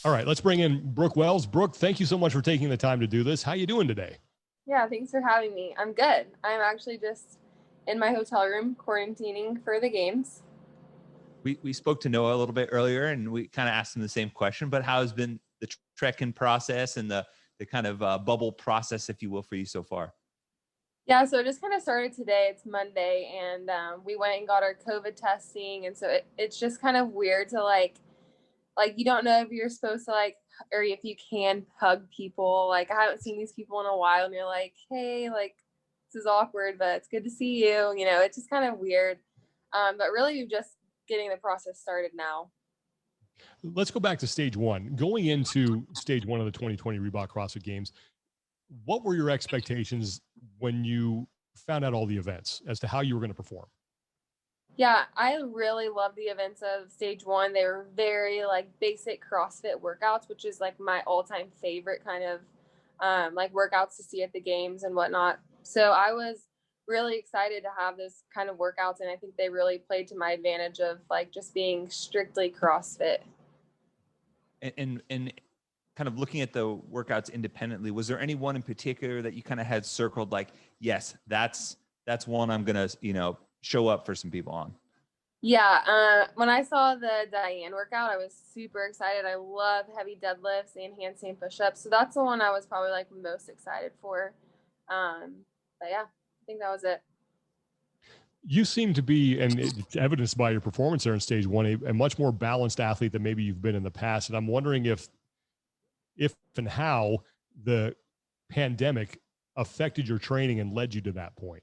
All right, let's bring in Brooke Wells. Brooke, thank you so much for taking the time to do this. How you doing today? Yeah, thanks for having me. I'm good. I'm actually just in my hotel room quarantining for the games. We spoke to Noah a little bit earlier, and we kind of asked him the same question, but how has been the trekking process and the kind of bubble process, if you will, for you so far? Yeah, so it just kind of started today. It's Monday, and we went and got our COVID testing, and so it's just kind of weird to like you don't know if you're supposed to or if you can hug people. Like I haven't seen these people in a while, and you're like, hey, like this is awkward, but it's good to see you. You know, it's just kind of weird. But really, you're just getting the process started now. Let's go back to stage one. Going into stage one of the 2020 Reebok CrossFit Games, what were your expectations when you found out all the events as to how you were going to perform? Yeah, I really love the events of stage one. They were very like basic CrossFit workouts, which is like my all-time favorite kind of like workouts to see at the games and whatnot. So I was really excited to have those kind of workouts, and I think they really played to my advantage of like just being strictly CrossFit. And kind of looking at the workouts independently, was there any one in particular that you kind of had circled like, yes, that's one I'm gonna, show up for some people on? Yeah, when I saw the Diane workout, I was super excited. I love heavy deadlifts and handstand push-ups, so that's the one I was probably like most excited for. But yeah, I think that was it. You seem to be, and it's evidenced by your performance there in stage one, a much more balanced athlete than maybe you've been in the past. And I'm wondering if and how the pandemic affected your training and led you to that point.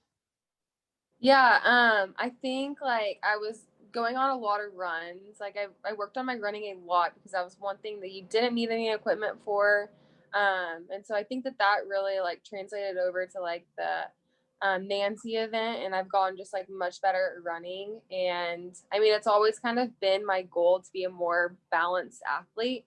Yeah, I think like I was going on a lot of runs. Like I worked on my running a lot because that was one thing that you didn't need any equipment for. And so I think that really like translated over to like the Nancy event, and I've gotten just like much better at running. And I mean, it's always kind of been my goal to be a more balanced athlete.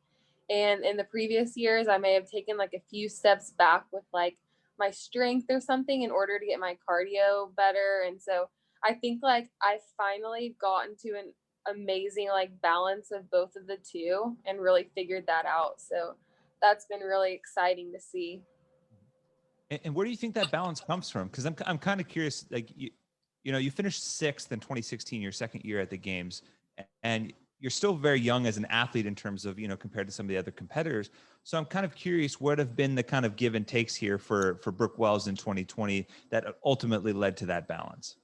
And in the previous years, I may have taken like a few steps back with like my strength or something in order to get my cardio better. And so I think like I finally gotten to an amazing like balance of both of the two and really figured that out. So that's been really exciting to see. And where do you think that balance comes from? Because I'm kind of curious. Like you finished sixth in 2016, your second year at the games, and you're still very young as an athlete in terms of compared to some of the other competitors. So I'm kind of curious what have been the kind of give and takes here for Brooke Wells in 2020 that ultimately led to that balance.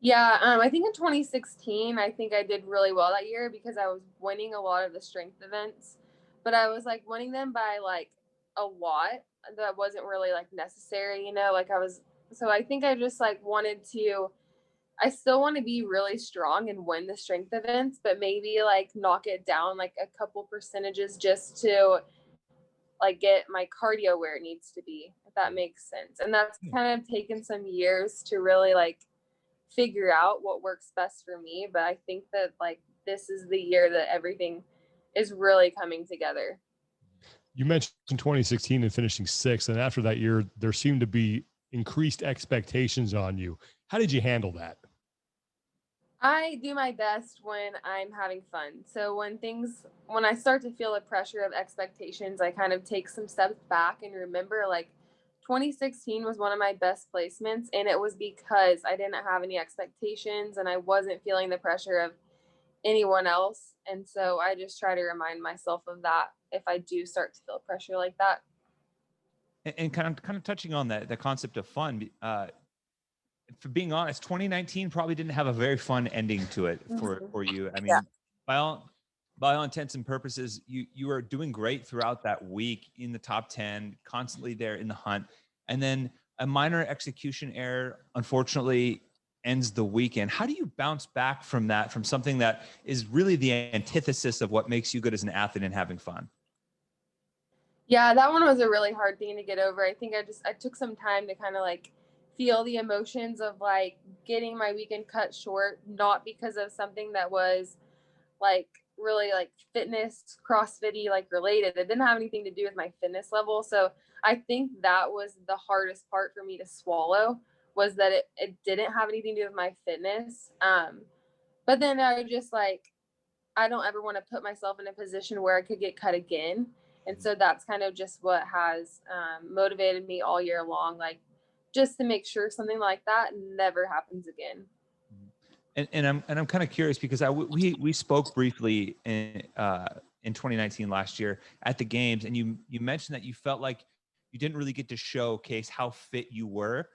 Yeah, I think in 2016, I think I did really well that year because I was winning a lot of the strength events, but I was like winning them by like a lot that wasn't really like necessary, like so I think I just like I still want to be really strong and win the strength events, but maybe like knock it down like a couple percentages just to like get my cardio where it needs to be, if that makes sense. And that's kind of taken some years to really like figure out what works best for me. But I think that like this is the year that everything is really coming together. You mentioned 2016 and finishing sixth, and after that year, there seemed to be increased expectations on you. How did you handle that? I do my best when I'm having fun. So when I start to feel the pressure of expectations, I kind of take some steps back and remember like 2016 was one of my best placements, and it was because I didn't have any expectations and I wasn't feeling the pressure of anyone else. And so I just try to remind myself of that if I do start to feel pressure like that. And kind of touching on that, the concept of fun, for being honest, 2019 probably didn't have a very fun ending to it for you. I mean, yeah. By all intents and purposes, you were doing great throughout that week in the top 10, constantly there in the hunt. And then a minor execution error, unfortunately, ends the weekend. How do you bounce back from that, from something that is really the antithesis of what makes you good as an athlete and having fun? Yeah, that one was a really hard thing to get over. I think I took some time to kind of like feel the emotions of like getting my weekend cut short, not because of something that was like really like fitness CrossFit-y like related. It didn't have anything to do with my fitness level. So I think that was the hardest part for me to swallow, was that it didn't have anything to do with my fitness. But then I just like I don't ever want to put myself in a position where I could get cut again. And so that's kind of just what has motivated me all year long, like just to make sure something like that never happens again. And I'm kind of curious because we spoke briefly in 2019 last year at the games, and you mentioned that you felt like you didn't really get to showcase how fit you were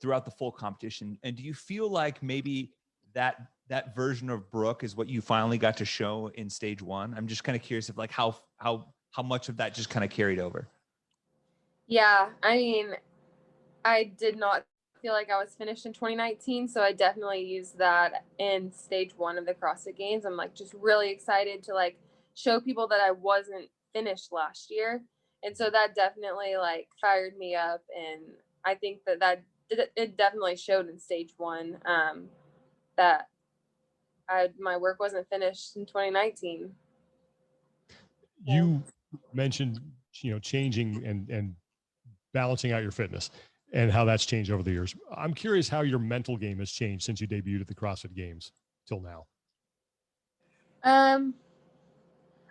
throughout the full competition. And do you feel like maybe that version of Brooke is what you finally got to show in stage one? I'm just kind of curious of like how much of that just kind of carried over. Yeah, I mean, I did not feel like I was finished in 2019, so I definitely used that in stage one of the CrossFit Games. I'm like just really excited to like show people that I wasn't finished last year, and so that definitely like fired me up, and I think that it definitely showed in stage one that my work wasn't finished in 2019. You mentioned, changing and balancing out your fitness and how that's changed over the years. I'm curious how your mental game has changed since you debuted at the CrossFit Games till now.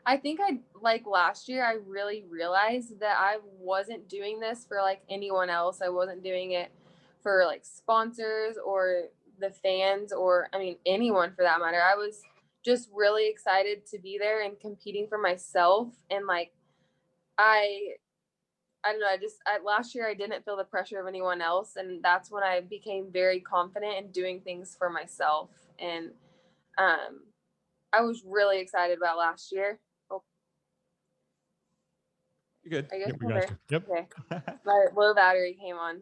I think like last year, I really realized that I wasn't doing this for like anyone else. I wasn't doing it for like sponsors or the fans or, I mean, anyone for that matter. I was just really excited to be there and competing for myself. And like, I don't know. Last year I didn't feel the pressure of anyone else. And that's when I became very confident in doing things for myself. And, I was really excited about last year. You're good. I guess Yep, we got you. Yep. Okay. My low battery came on.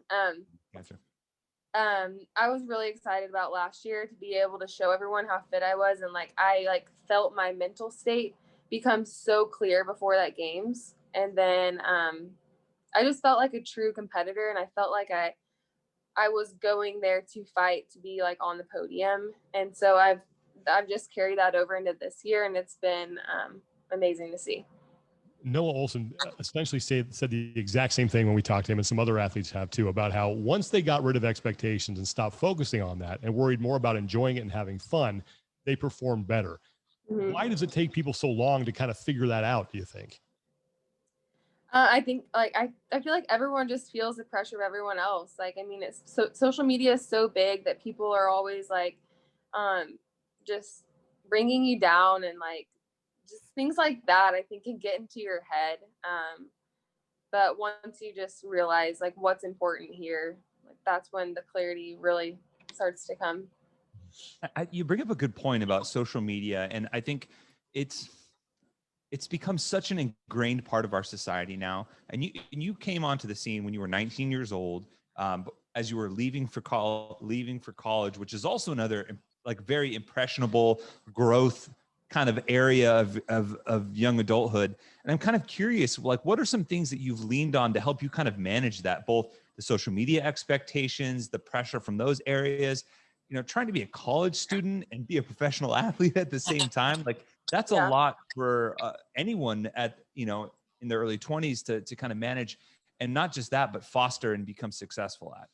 Gotcha. I was really excited about last year to be able to show everyone how fit I was, and like I like felt my mental state become so clear before that games. And then I just felt like a true competitor, and I felt like I was going there to fight to be like on the podium. And so I've just carried that over into this year, and it's been amazing to see. Noah Olson essentially said the exact same thing when we talked to him, and some other athletes have too, about how once they got rid of expectations and stopped focusing on that and worried more about enjoying it and having fun, they performed better. Mm-hmm. Why does it take people so long to kind of figure that out, do you think? I think like I feel like everyone just feels the pressure of everyone else. Like, I mean, it's social media is so big that people are always like just bringing you down, and like just things like that I think can get into your head. But once you just realize like what's important here, like that's when the clarity really starts to come. You bring up a good point about social media, and I think it's become such an ingrained part of our society now. And you came onto the scene when you were 19 years old, as you were leaving for college, which is also another like very impressionable growth kind of area of young adulthood. And I'm kind of curious, like, what are some things that you've leaned on to help you kind of manage that, both the social media expectations, the pressure from those areas, trying to be a college student and be a professional athlete at the same time? Like, that's a lot for anyone in their early 20s to kind of manage, and not just that, but foster and become successful at.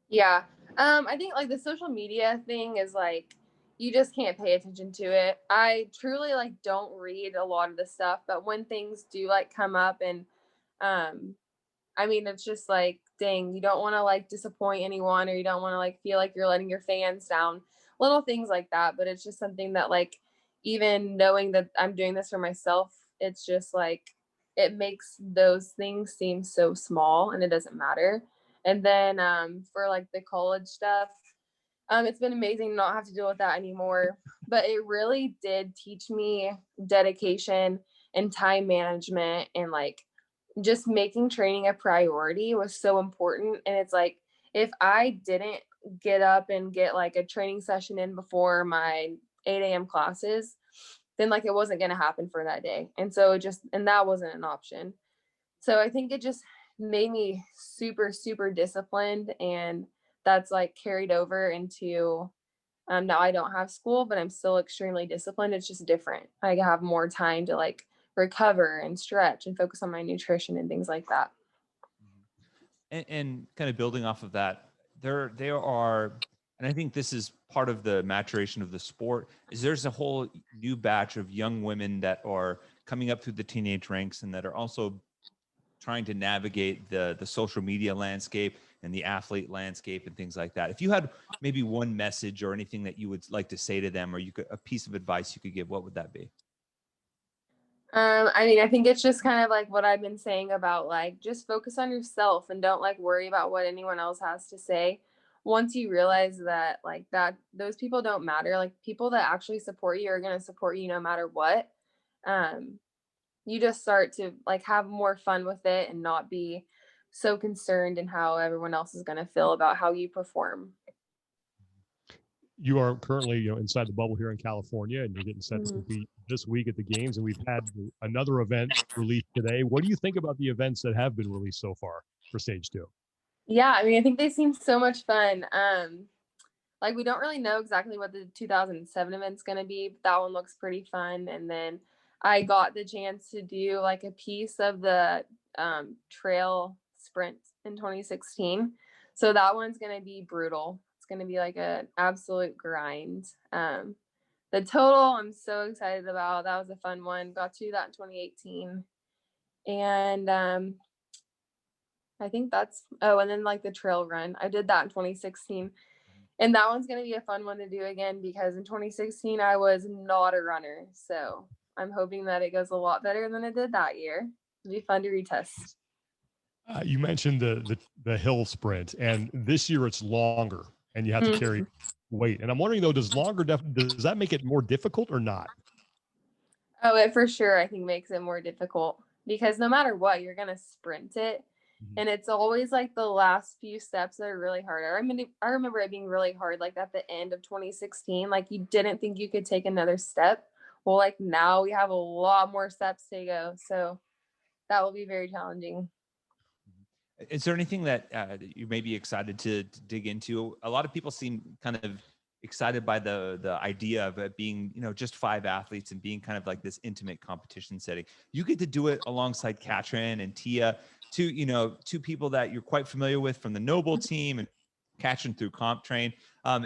Yeah. I think like the social media thing is like, you just can't pay attention to it. I truly like don't read a lot of the stuff, but when things do like come up, and I mean, it's just like, dang, you don't want to like disappoint anyone, or you don't want to like feel like you're letting your fans down, little things like that. But it's just something that like, even knowing that I'm doing this for myself, it's just like, it makes those things seem so small, and it doesn't matter. And then for like the college stuff, it's been amazing to not have to deal with that anymore. But it really did teach me dedication and time management, and like just making training a priority was so important. And it's like, if I didn't get up and get like a training session in before my 8 a.m. classes, then like it wasn't going to happen for that day. And so and that wasn't an option. So I think it just made me super, super disciplined, and that's like carried over into now I don't have school, but I'm still extremely disciplined. It's just different. I have more time to like recover and stretch and focus on my nutrition and things like that. And kind of building off of that, there are and I think this is part of the maturation of the sport, is there's a whole new batch of young women that are coming up through the teenage ranks and that are also trying to navigate the social media landscape and the athlete landscape and things like that. If you had maybe one message or anything that you would like to say to them, or you could, a piece of advice you could give, what would that be? I mean, I think it's just kind of like what I've been saying about like just focus on yourself and don't like worry about what anyone else has to say. Once you realize that like that those people don't matter, like people that actually support you are going to support you no matter what. Um, you just start to like have more fun with it and not be so concerned in how everyone else is going to feel about how you perform. You are currently, inside the bubble here in California, and you're getting set to Mhm. compete this week at the games. And we've had another event released today. What do you think about the events that have been released so far for stage 2? Yeah, I mean, I think they seem so much fun. Like we don't really know exactly what the 2007 event's going to be, but that one looks pretty fun. And then I got the chance to do like a piece of the trail sprint in 2016. So that one's going to be brutal. It's going to be like an absolute grind. The total I'm so excited about. That was a fun one. Got to do that in 2018. And I think that's, oh, and then like the trail run. I did that in 2016. And that one's going to be a fun one to do again because in 2016, I was not a runner. So I'm hoping that it goes a lot better than it did that year. It'll be fun to retest. You mentioned the hill sprint, and this year it's longer, and you have to carry weight. And I'm wondering though, does that make it more difficult or not? Oh, it for sure, I think makes it more difficult because no matter what, you're going to sprint it. And it's always like the last few steps that are really hard. I remember it being really hard, like at the end of 2016, like you didn't think you could take another step. Well, like now we have a lot more steps to go. So that will be very challenging. Is there anything that you may be excited to dig into? A lot of people seem kind of excited by the idea of it being, just 5 athletes and being kind of like this intimate competition setting. You get to do it alongside Katrin and Tia, two people that you're quite familiar with from the Noble team, and Katrin through Comp Train.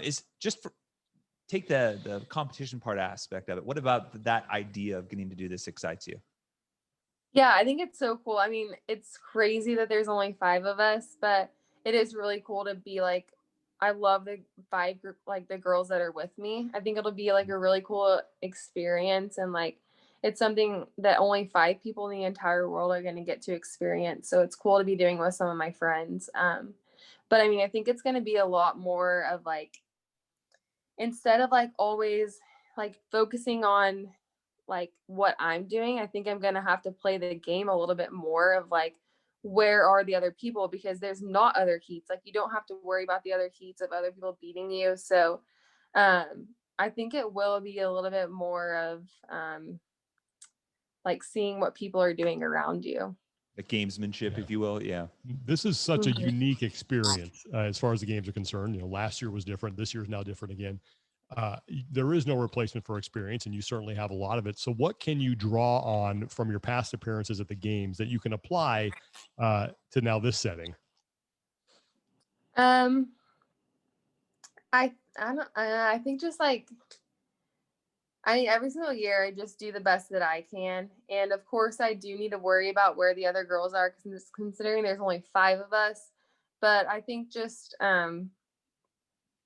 Is just take the competition part aspect of it. What about that idea of getting to do this excites you? Yeah, I think it's so cool. I mean, it's crazy that there's only 5 of us, but it is really cool to be like, I love the 5 group, like the girls that are with me. I think it'll be like a really cool experience. And like, it's something that only 5 people in the entire world are going to get to experience. So it's cool to be doing with some of my friends. But I mean, I think it's going to be a lot more of like, instead of like always like focusing on like what I'm doing, I think I'm going to have to play the game a little bit more of like, where are the other people? Because there's not other heats. Like you don't have to worry about the other heats of other people beating you. So I think it will be a little bit more of like seeing what people are doing around you. The gamesmanship, if you will. Yeah. This is such a unique experience as far as the games are concerned. Last year was different. This year is now different again. There is no replacement for experience, and you certainly have a lot of it. So what can you draw on from your past appearances at the games that you can apply to now this setting? I think just like, every single year I just do the best that I can. And of course I do need to worry about where the other girls are because considering there's only 5 of us. But I think just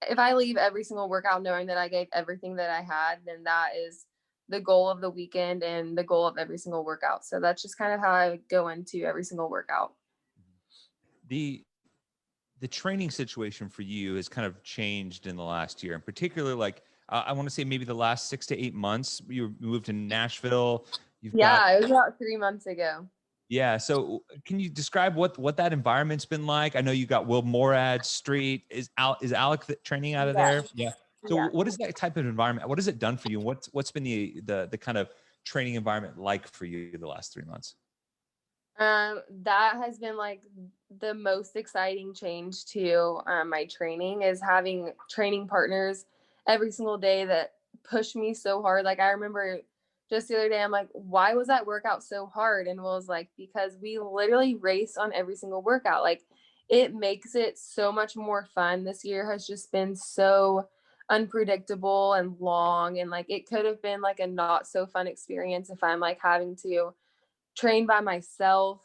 if I leave every single workout knowing that I gave everything that I had, then that is the goal of the weekend and the goal of every single workout. So that's just kind of how I would go into every single workout. The training situation for you has kind of changed in the last year, in particular, like I want to say maybe the last 6 to 8 months. You moved to Nashville. It was about 3 months ago. Yeah. So can you describe what that environment's been like? I know you got Will Morad Street. Is Alec training out of there? Yeah. So what is that type of environment? What has it done for you? What's been the kind of training environment like for you the last 3 months? That has been like the most exciting change to my training is having training partners every single day that push me so hard. Like I remember just the other day, I'm like, why was that workout so hard? And Will was like, because we literally race on every single workout. Like it makes it so much more fun. This year has just been so unpredictable and long, and like it could have been like a not so fun experience if I'm like having to train by myself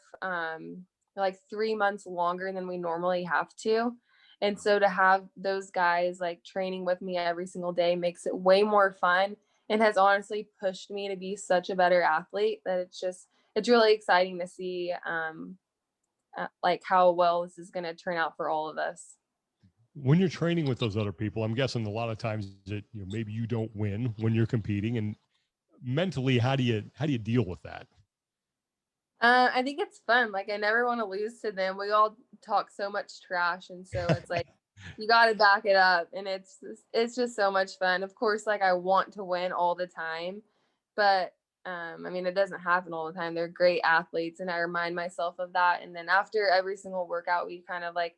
like 3 months longer than we normally have to. And so to have those guys like training with me every single day makes it way more fun, and has honestly pushed me to be such a better athlete that it's really exciting to see like how well this is going to turn out for all of us. When you're training with those other people, I'm guessing a lot of times that, you know, maybe you don't win when you're competing, and mentally, how do you deal with that? I think it's fun. Like I never want to lose to them. We all talk so much trash, and so it's like you got to back it up, and it's just so much fun. Of course, like I want to win all the time, but I mean it doesn't happen all the time. They're great athletes, and I remind myself of that. And then after every single workout, we kind of like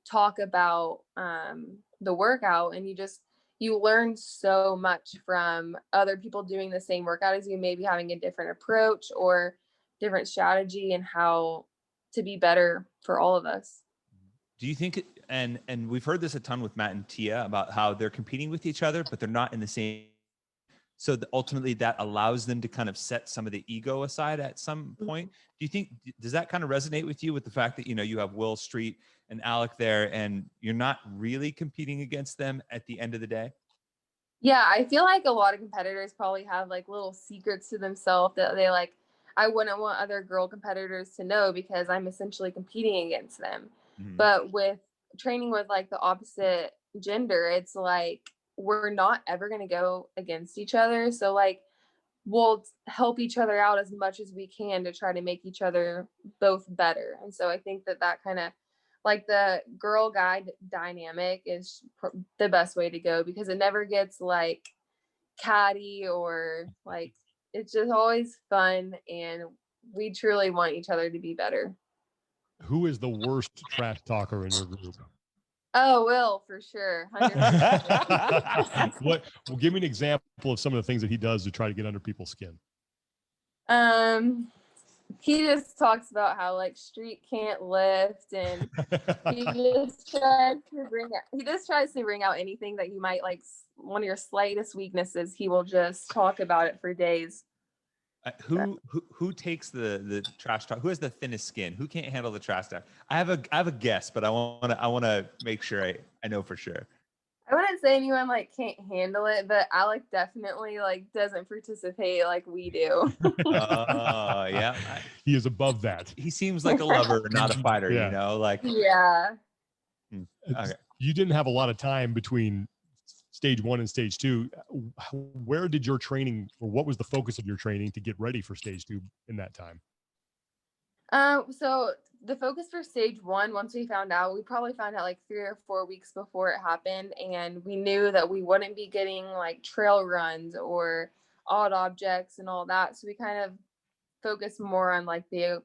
talk about the workout, and you learn so much from other people doing the same workout as you, maybe having a different approach or different strategy, and how to be better for all of us. Do you think, and we've heard this a ton with Matt and Tia about how they're competing with each other, but they're not in the same. So ultimately that allows them to kind of set some of the ego aside at some point. Do you think, does that kind of resonate with you, with the fact that, you know, you have Will Street and Alec there, and you're not really competing against them at the end of the day? Yeah, I feel like a lot of competitors probably have like little secrets to themselves that they like, I wouldn't want other girl competitors to know because I'm essentially competing against them. Mm-hmm. But with training with like the opposite gender, it's like we're not ever going to go against each other. So like we'll help each other out as much as we can to try to make each other both better. And so I think that kind of like the girl guy dynamic is the best way to go, because it never gets like catty or like, it's just always fun, and we truly want each other to be better. Who is the worst trash talker in your group? Oh, Will, for sure. 100%. Well, give me an example of some of the things that he does to try to get under people's skin. He just talks about how like Street can't lift, and he just tries to bring out anything that you might like, one of your slightest weaknesses. He will just talk about it for days. Who takes the trash talk? Who has the thinnest skin? Who can't handle the trash talk? I have a guess, but I want to make sure I know for sure. I wouldn't say anyone like can't handle it, but Alec definitely like doesn't participate like we do. Yeah. He is above that. He seems like a lover, not a fighter, Yeah. you know, like. Yeah. Okay. You didn't have a lot of time between stage 1 and stage 2. Where did your training, or what was the focus of your training to get ready for stage 2 in that time? So the focus for stage 1, once we found out, we probably found out like 3 or 4 weeks before it happened, and we knew that we wouldn't be getting like trail runs or odd objects and all that. So we kind of focused more on like the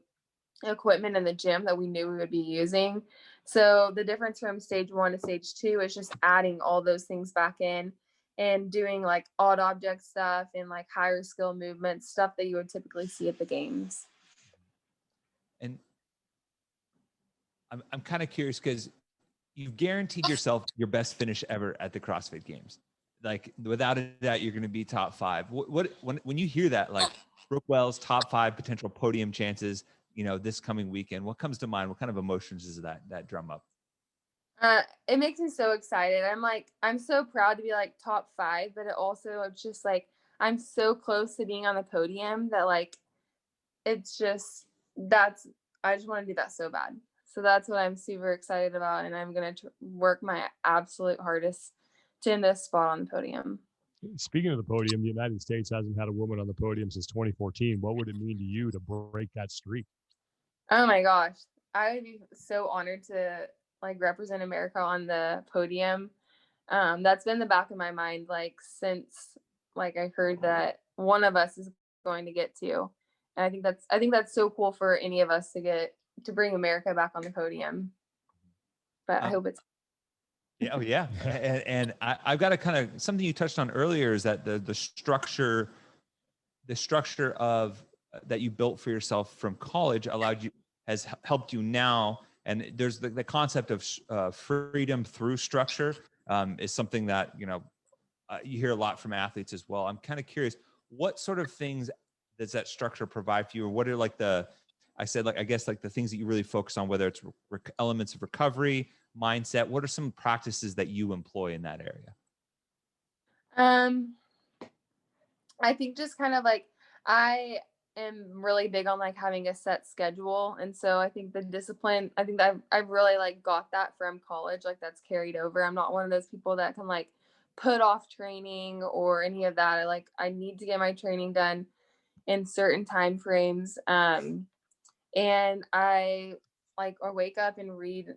equipment in the gym that we knew we would be using. So the difference from stage 1 to stage 2 is just adding all those things back in and doing like odd object stuff and like higher skill movements, stuff that you would typically see at the games. And I'm kind of curious, because you've guaranteed yourself your best finish ever at the CrossFit Games. Like without a doubt, you're going to be top 5. When you hear that, like Brooke Wells, top 5 potential podium chances, you know, this coming weekend, what comes to mind? What kind of emotions is that drum up? It makes me so excited. I'm so proud to be like top 5, but it's just like, I'm so close to being on the podium that like, it's just, I just want to do that so bad. So that's what I'm super excited about. And I'm going to work my absolute hardest to end this spot on the podium. Speaking of the podium, the United States hasn't had a woman on the podium since 2014. What would it mean to you to break that streak? Oh my gosh. I would be so honored to like represent America on the podium. That's been in the back of my mind, like since like I heard that one of us is going to get to. And I think that's so cool for any of us to bring America back on the podium. But I hope it's. Yeah. Oh yeah. And I've got a kind of something you touched on earlier, is that the structure of that you built for yourself from college has helped you now And there's the concept of freedom through structure is something that, you hear a lot from athletes as well. I'm kind of curious, what sort of things does that structure provide for you? Or what are like the things that you really focus on, whether it's elements of recovery, mindset? What are some practices that you employ in that area? I think just kind of like, I am really big on like having a set schedule. And so I think the discipline, I think that I've really like got that from college. Like that's carried over. I'm not one of those people that can like put off training or any of that. I need to get my training done in certain time frames. And I like, or wake up and read,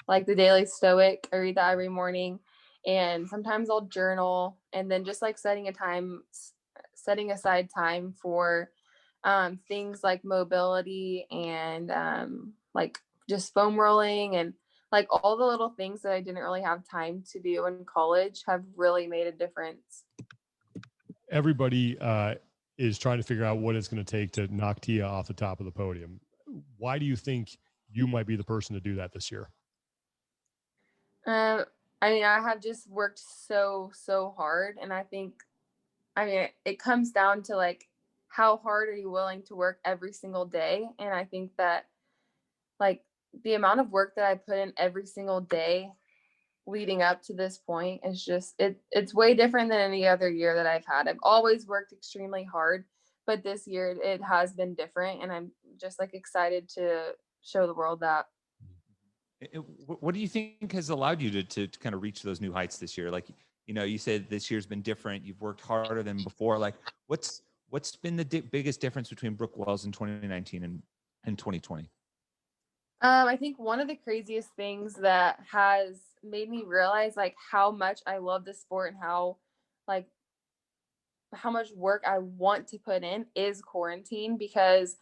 like the Daily Stoic. I read that every morning, and sometimes I'll journal, and then just like setting aside time for things like mobility and like just foam rolling, and like all the little things that I didn't really have time to do in college have really made a difference. Everybody is trying to figure out what it's going to take to knock Tia off the top of the podium. Why do you think you might be the person to do that this year? I mean, I have just worked so hard, and I think, it comes down to like, how hard are you willing to work every single day? And I think that like the amount of work that I put in every single day leading up to this point is just, it's way different than any other year that I've had. I've always worked extremely hard, but this year it has been different, and I'm just like excited to show the world that. What do you think has allowed you to kind of reach those new heights this year? Like, you said this year's been different. You've worked harder than before. Like, what's been the biggest difference between Brooke Wells in 2019 and 2020? I think one of the craziest things that has made me realize like how much I love the sport and how much work I want to put in is quarantine, because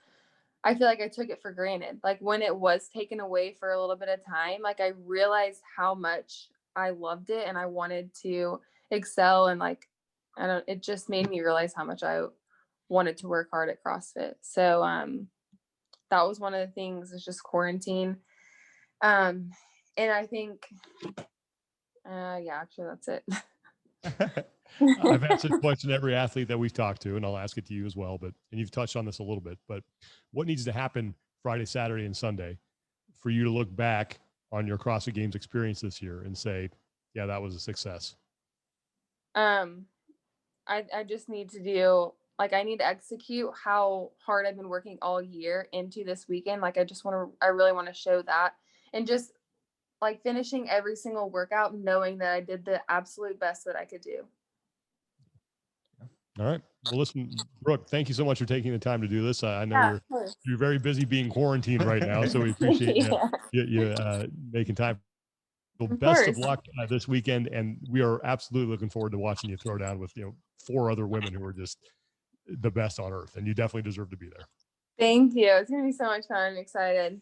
I feel like I took it for granted. Like when it was taken away for a little bit of time, like I realized how much I loved it and I wanted to excel, and like, it just made me realize how much I wanted to work hard at CrossFit. So that was one of the things, is just quarantine. And I think actually that's it. I've asked this question to every athlete that we've talked to, and I'll ask it to you as well, and you've touched on this a little bit, but what needs to happen Friday, Saturday, and Sunday for you to look back on your CrossFit Games experience this year and say, yeah, that was a success? I just need to do, like, I need to execute how hard I've been working all year into this weekend. Like, I really want to show that, and just like finishing every single workout, knowing that I did the absolute best that I could do. All right. Well, listen, Brooke, thank you so much for taking the time to do this. I know you're very busy being quarantined right now, so we appreciate you making time. Well, best of luck this weekend, and we are absolutely looking forward to watching you throw down with 4 other women who are just the best on earth, and you definitely deserve to be there. Thank you. It's gonna be so much fun. I'm excited.